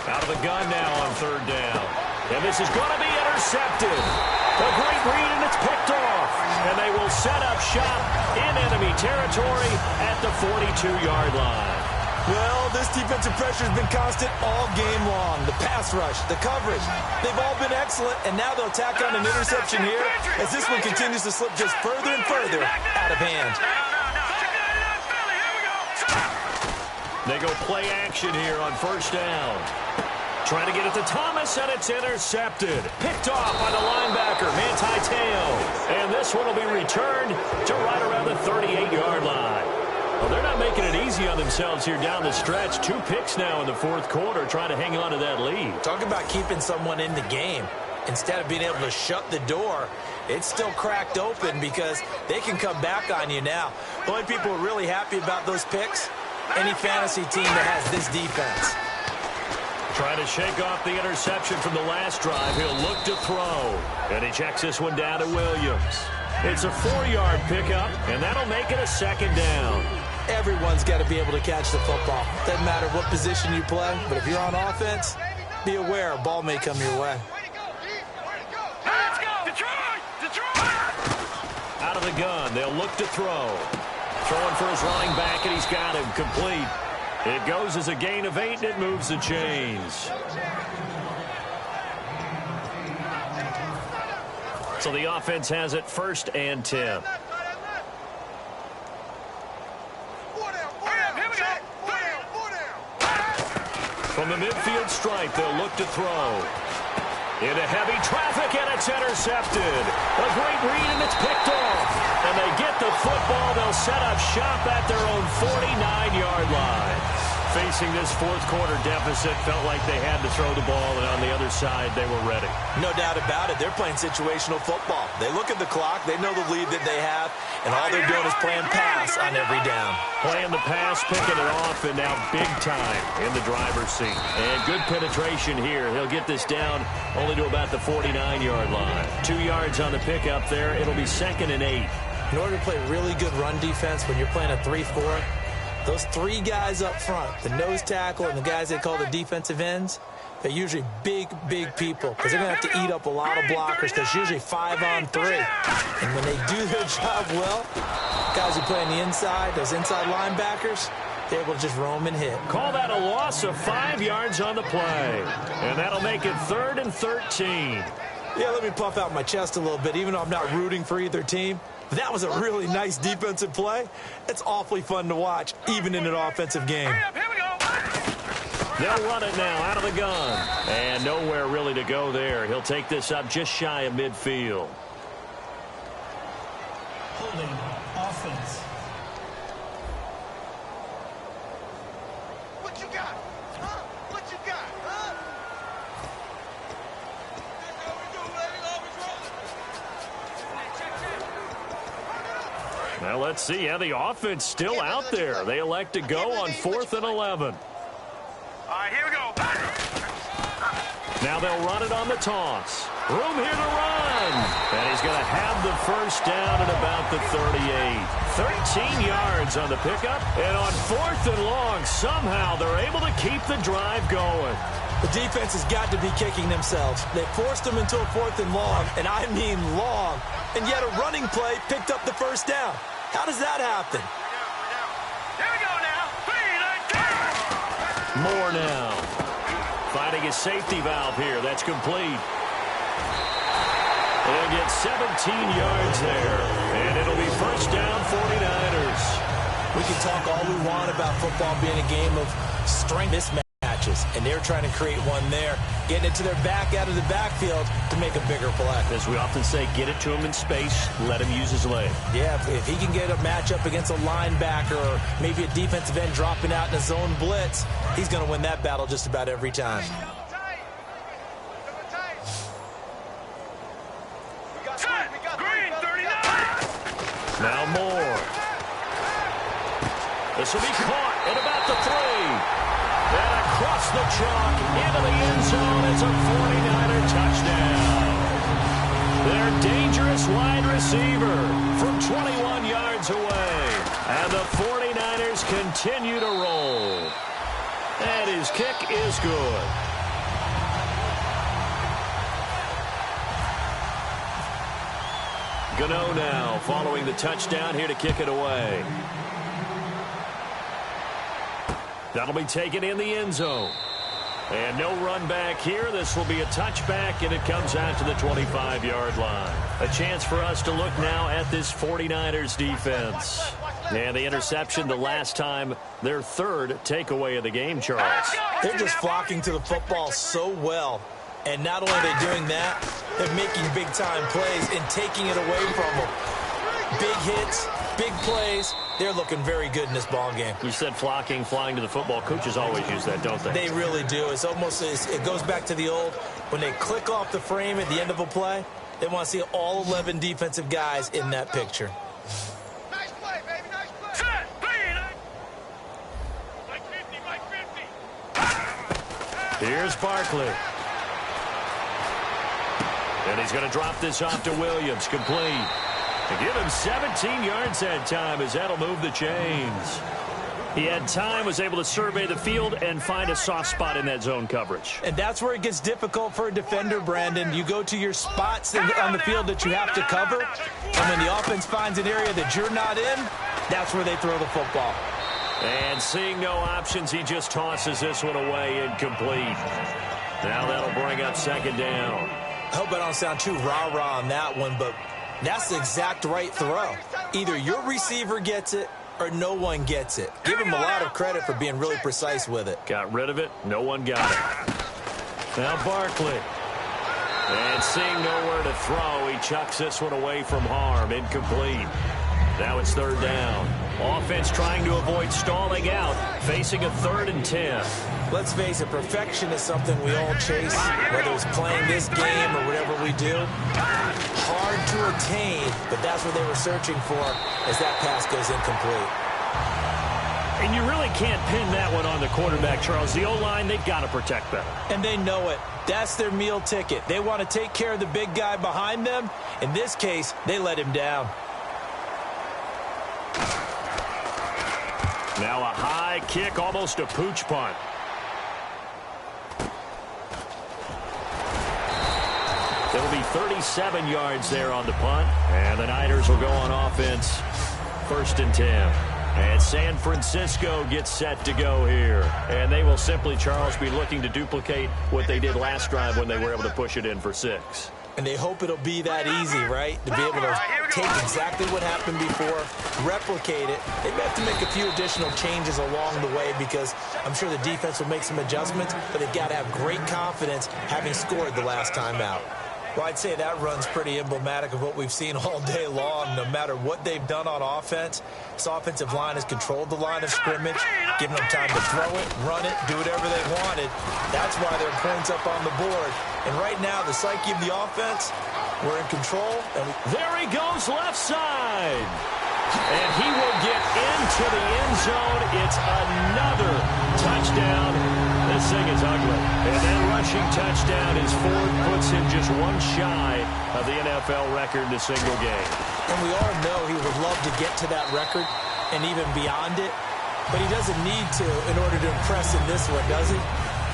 Out of the gun now on 3rd down. And this is going to be intercepted. A great read, and it's picked off. And they will set up shop in enemy territory at the 42-yard line.
Well, this defensive pressure has been constant all game long. The pass rush, the coverage, they've all been excellent, and now they'll tack on an interception here as this one continues to slip just further and further out of hand.
They go play action here on 1st down. Trying to get it to Thomas, and it's intercepted. Picked off by the linebacker, Manti Te'o. And this one will be returned to right around the 38-yard line. Well, they're not making it easy on themselves here down the stretch. 2 picks now in the 4th quarter, trying to hang on to that lead.
Talk about keeping someone in the game. Instead of being able to shut the door, it's still cracked open because they can come back on you now. The only people who are really happy about those picks, any fantasy team that has this defense.
Trying to shake off the interception from the last drive. He'll look to throw. And he checks this one down to Williams. It's a 4-yard pickup, and that'll make it a 2nd down.
Everyone's got to be able to catch the football. Doesn't matter what position you play, but if you're on offense, be aware a ball may come your way.
Out of the gun, they'll look to throw. Throwing for his running back, and he's got him complete. It goes as a gain of 8, and it moves the chains. So the offense has it 1st and 10. From the midfield stripe, they'll look to throw. Into heavy traffic, and it's intercepted. A great read, and it's picked off. And they get the football. They'll set up shop at their own 49-yard line. Facing this 4th quarter deficit, felt like they had to throw the ball, and on the other side, they were ready.
No doubt about it. They're playing situational football. They look at the clock. They know the lead that they have, and all they're doing is playing pass on every down.
Playing the pass, picking it off, and now big time in the driver's seat. And good penetration here. He'll get this down only to about the 49-yard line. 2 yards on the pickup there. It'll be 2nd and 8.
In order to play really good run defense when you're playing a 3-4, those 3 guys up front, the nose tackle and the guys they call the defensive ends, they're usually big, big people because they're going to have to eat up a lot of blockers. There's usually 5 on 3. And when they do their job well, guys who play on the inside, those inside linebackers, they're able to just roam and hit.
Call that a loss of 5 yards on the play. And that'll make it 3rd and 13.
Yeah, let me puff out my chest a little bit, even though I'm not rooting for either team. That was a really nice defensive play. It's awfully fun to watch, even in an offensive game.
They'll run it now out of the gun. And nowhere really to go there. He'll take this up just shy of midfield.
Holding offense.
What you got? Huh? What you got? Huh?
Now let's see how the offense still out there. They elect to go on 4th and 11.
All right, here we go.
Now they'll run it on the toss. Room here to run. And he's going to have the 1st down at about the 38. 13 yards on the pickup. And on 4th and long, somehow they're able to keep the drive going.
The defense has got to be kicking themselves. They forced them into a 4th and long, and I mean long, and yet a running play picked up the first down. How does that happen?
Here we go now. 3, 9, 10.
More now. Finding a safety valve here. That's complete. They'll get 17 yards there, and it'll be first down 49ers.
We can talk all we want about football being a game of strength mismatches, and they're trying to create one there, getting it to their back out of the backfield to make a bigger play.
As we often say, get it to him in space, let him use his leg.
Yeah, if he can get a matchup against a linebacker or maybe a defensive end dropping out in a zone blitz, he's going to win that battle just about every time.
Green, 39.
Now more. This will be caught at about the 3. And across the chalk into the end zone. It's a 49er touchdown. Their dangerous wide receiver from 21 yards away. And the 49ers continue to roll. And his kick is good. Gano now following the touchdown here to kick it away. That'll be taken in the end zone. And no run back here. This will be a touchback, and it comes out to the 25-yard line. A chance for us to look now at this 49ers defense. And the interception the last time, their 3rd takeaway of the game, Charles.
They're just flocking to the football so well. And not only are they doing that, they're making big-time plays and taking it away from them. Big hits, big plays. They're looking very good in this ball game.
You said flocking, flying to the football. Coaches always use that, don't they?
They really do. It's almost, it goes back to the old, when they click off the frame at the end of a play, they want to see all 11 defensive guys in that picture.
Nice play, baby. Nice play. Set. 3, 9. Mike 50.
Here's Barkley. And he's going to drop this off to Williams. Complete. To give him 17 yards that time, as that'll move the chains. He had time, was able to survey the field and find a soft spot in that zone coverage.
And that's where it gets difficult for a defender, Brandon. You go to your spots on the field that you have to cover, and when the offense finds an area that you're not in, that's where they throw the football.
And seeing no options, he just tosses this one away incomplete. Now that'll bring up 2nd down.
I hope I don't sound too rah-rah on that one, but that's the exact right throw. Either your receiver gets it or no one gets it. Give him a lot of credit for being really precise with it.
Got rid of it. No one got it. Now Barkley. And seeing nowhere to throw, he chucks this one away from harm. Incomplete. Now it's 3rd down. Offense trying to avoid stalling out, facing a 3rd and 10.
Let's face it, perfection is something we all chase, whether it's playing this game or whatever we do. Hard to attain, but that's what they were searching for as that pass goes incomplete.
And you really can't pin that one on the quarterback, Charles. The O-line, they've got to protect better.
And they know it. That's their meal ticket. They want to take care of the big guy behind them. In this case, they let him down.
Now a high kick, almost a pooch punt. It'll be 37 yards there on the punt. And the Niners will go on offense. 1st and 10. And San Francisco gets set to go here. And they will simply, Charles, be looking to duplicate what they did last drive when they were able to push it in for 6.
And they hope it'll be that easy, right? To be able to take exactly what happened before, replicate it. They may have to make a few additional changes along the way because I'm sure the defense will make some adjustments, but they've got to have great confidence having scored the last time out. Well, I'd say that run's pretty emblematic of what we've seen all day long. No matter what they've done on offense, this offensive line has controlled the line of scrimmage, given them time to throw it, run it, do whatever they wanted. That's why their points up on the board. And right now, the psyche of the offense, we're in control. And
there he goes left side. And he will get into the end zone. It's another touchdown. This thing is ugly. And that rushing touchdown is Ford puts him just one shy of the NFL record in a single game.
And we all know he would love to get to that record and even beyond it. But he doesn't need to in order to impress in this one, does he?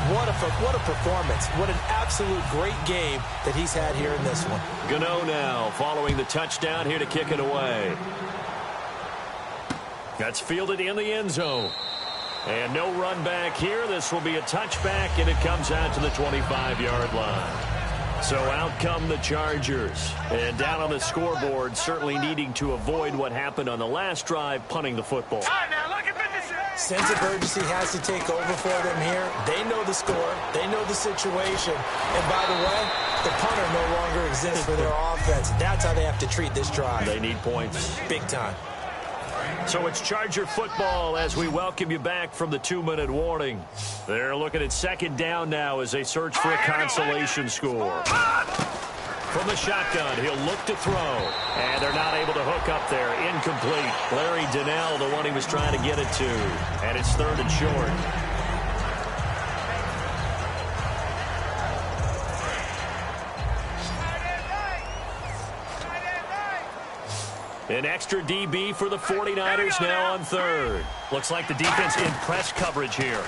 What a performance. What an absolute great game that he's had here in this one.
Gano now following the touchdown here to kick it away. That's fielded in the end zone. And no run back here. This will be a touchback, and it comes out to the 25-yard line. So out come the Chargers. And down on the scoreboard, certainly needing to avoid what happened on the last drive, punting the football.
Sense of urgency has to take over for them here. They know the score. They know the situation. And by the way, the punter no longer exists for their offense. That's how they have to treat this drive.
They need points.
Big time.
So it's Charger football as we welcome you back from the 2-minute warning. They're looking at second down now as they search for a consolation score. From the shotgun, he'll look to throw. And they're not able to hook up there. Incomplete. Larry Donnell, the one he was trying to get it to. And it's 3rd and short. An extra DB for the 49ers now on 3rd. Looks like the defense in press coverage here.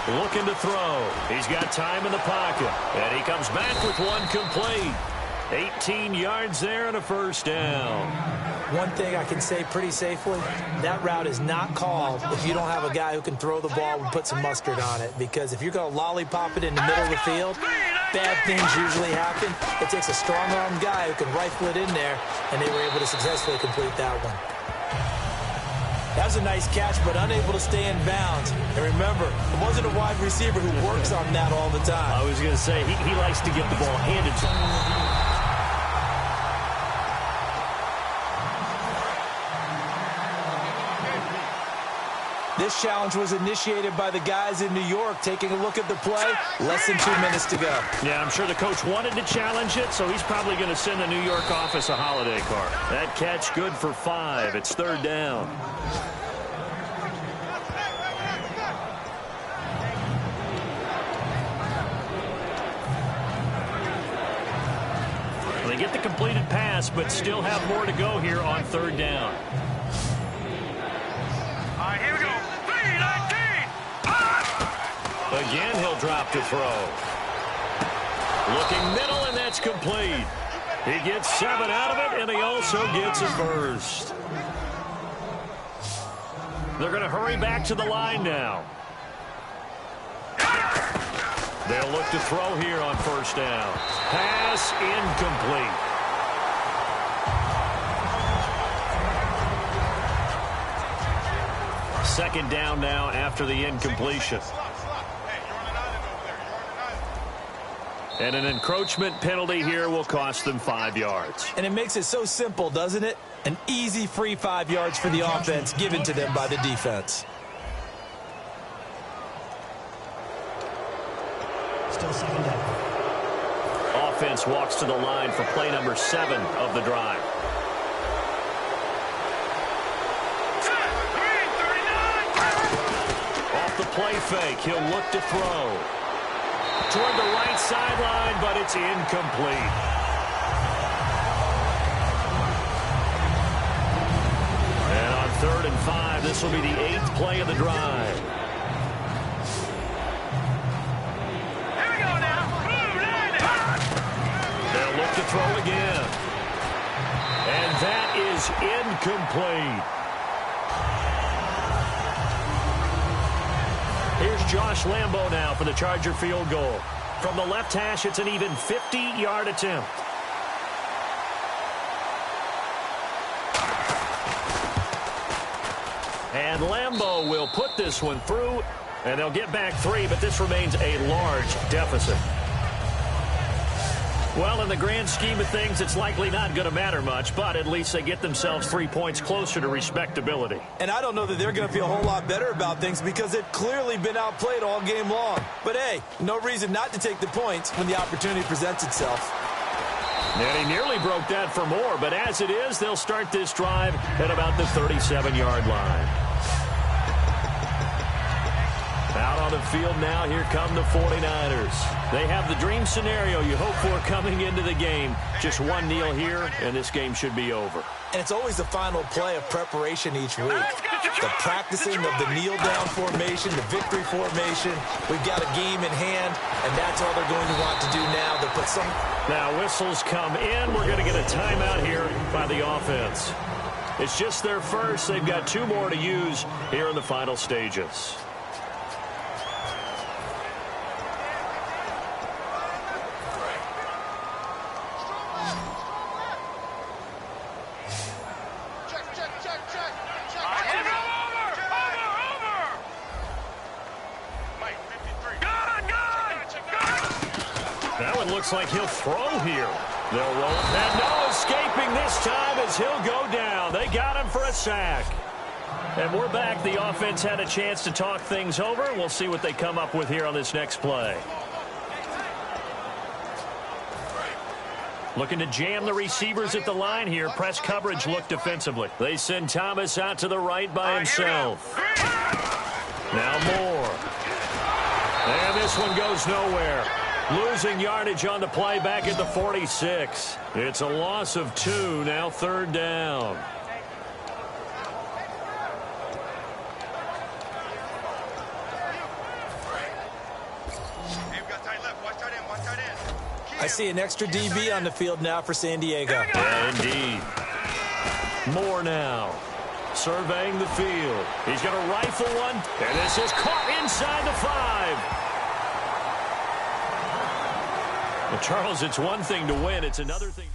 Looking to throw. He's got time in the pocket. And he comes back with one complete. 18 yards there and a first down.
One thing I can say pretty safely, that route is not called if you don't have a guy who can throw the ball and put some mustard on it. Because if you're going to lollipop it in the middle of the field, bad things usually happen. It takes a strong-armed guy who can rifle it in there, and they were able to successfully complete that one. That was a nice catch, but unable to stay in bounds. And remember, it wasn't a wide receiver who works on that all the time.
I was going to say, he likes to get the ball handed to him.
This challenge was initiated by the guys in New York. Taking a look at the play, less than 2 minutes to go.
Yeah, I'm sure the coach wanted to challenge it, so he's probably going to send the New York office a holiday card. That catch good for 5. It's 3rd down. They get the completed pass, but still have more to go here on 3rd down. Again, he'll drop to throw. Looking middle, and that's complete. He gets 7 out of it, and he also gets a first. They're going to hurry back to the line now. They'll look to throw here on 1st down. Pass incomplete. Second down now after the incompletion. And an encroachment penalty here will cost them 5 yards.
And it makes it so simple, doesn't it? An easy free 5 yards for the offense given to them by the defense.
Still second down.
Offense walks to the line for play number 7 of the drive. Off the play fake, he'll look to throw. Toward the right sideline, but it's incomplete. And on 3rd and 5, this will be the 8th play of the drive.
Here we go now.
They'll look to throw again. And that is incomplete. Here's Josh Lambo now for the Charger field goal. From the left hash, it's an even 50-yard attempt. And Lambo will put this one through, and they'll get back 3, but this remains a large deficit. Well, in the grand scheme of things, it's likely not going to matter much, but at least they get themselves 3 points closer to respectability.
And I don't know that they're going to feel a whole lot better about things because they've clearly been outplayed all game long. But, hey, no reason not to take the points when the opportunity presents itself.
And he nearly broke that for more, but as it is, they'll start this drive at about the 37-yard line. Out on the field now, here come the 49ers. They have the dream scenario you hope for coming into the game. Just one kneel here, and this game should be over.
And it's always the final play of preparation each week. the practicing of the kneel-down formation, the victory formation. We've got a game in hand, and that's all they're going to want to do now. They'll put some...
Now whistles come in. We're going to get a timeout here by the offense. It's just their first. They've got 2 more to use here in the final stages. Looks like he'll throw here. They'll roll it. And no escaping this time as he'll go down. They got him for a sack. And we're back. The offense had a chance to talk things over. We'll see what they come up with here on this next play. Looking to jam the receivers at the line here. Press coverage look defensively. They send Thomas out to the right by himself. Now Moore. And this one goes nowhere. Losing yardage on the play back at the 46. It's a loss of 2, now 3rd down.
I see an extra DB on the field now for San Diego.
Yeah, indeed. Moore now. Surveying the field. He's going to rifle one. And this is caught inside the 5. Well, Charles, it's one thing to win. It's another thing.